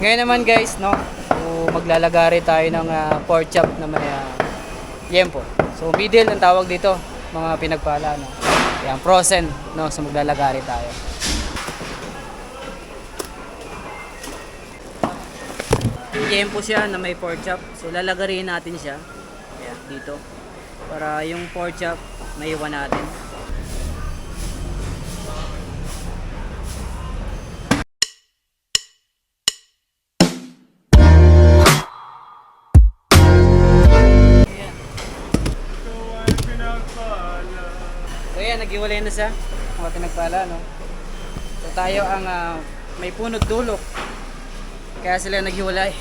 Ngayon naman guys, no, so, maglalagari tayo ng pork chop na may liempo. So middle ang tawag dito, mga pinagpala, no. Yan, frozen, no, so maglalagari tayo. Liempo siya na may pork chop. So lalagarin natin siya. Ayan, dito. Para yung pork chop maiwan natin. So ayan, naghiwalay na siya. Mga pinagpala, no. So tayo ang may punot dulok. Kaya sila naghiwalay.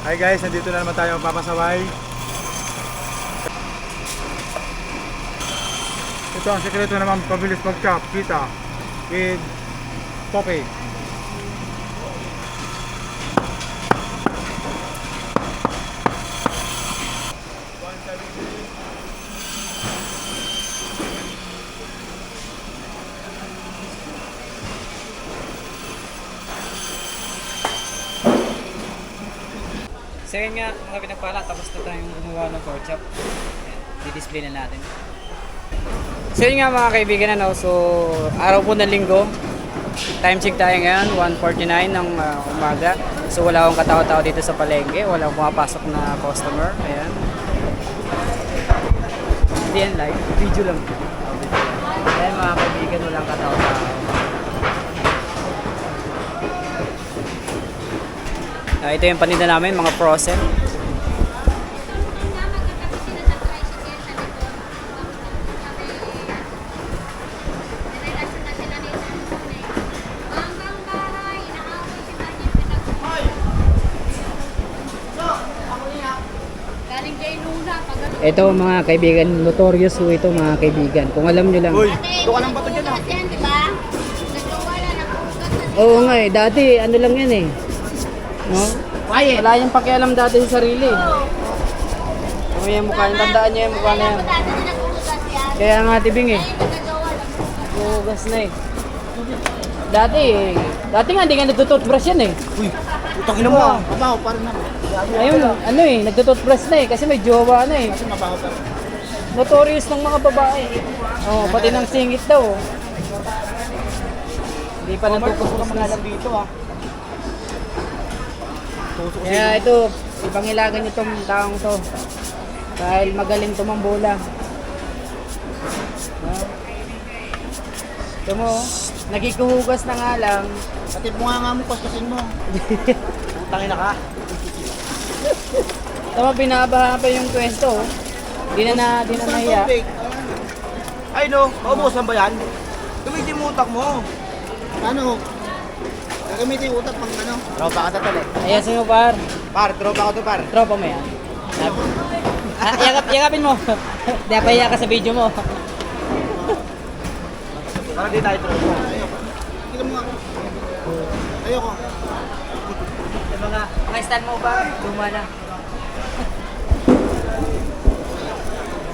Hi guys, nandito na naman tayo magpapasaway. Ito ang sekreto naman pabilis mag-chop, kita with Poppy. So yun nga, mga pinagpala, tapos na tayong gumawa ng pork chop. Di-display na natin. So yun nga mga kaibigan, ano, so araw po ng linggo. Time check tayo ngayon, 1:49 ng umaga. So wala akong katao-tao dito sa palengke, wala akong pumapasok na customer. Ayan. Hindi yan live, video lang. Ayan mga kaibigan, walang katao-tao. Ito yung paninda namin, mga frozen. Ito mga kaibigan, notorious po ito mga kaibigan. Kung alam nyo lang. Uy, ito ka ng bato dyan ah. Oo nga eh, dati ano lang yan eh. No? Wala yung pakialam dati sa sarili. Ano yung mukha niya, tandaan niya yung mukha na yan. Kaya nga tibing eh. Bugas na eh. Dati nga hindi nga nagtututbrush yan eh. Uy, utang ina mo ah. Mabaho pa rin ako. Ayun, ano eh, nagtututbrush na eh kasi may jowa na eh. Kasi mabaho pa rin. Notorious ng mga babae. Oh, pati ng singit daw. Hindi pa natutusok ang mga alam dito ah. Kaya ito, ipangilagan nyo itong taong to. Dahil magaling tumambola. Ito mo, nagkikuhugas na nga lang. Patid mo nga mo, pastasin mo. Utangin na ka. Tama, binabaha pa yung pwesto. Di na nahiya. Ay no, maubusan ba yan? Gamitin mo utak mo. Ano? Gagamitin yung utak pang ano? Tropa ka tatali. Ayasin mo par. Par, tropa ka to par. Tropa mo yan. Yakapin mo. Di pahiya ka sa video mo. Para di tayo tropa. Tignan mo nga. Ayoko. Yung mga stand mo ba? Luma na.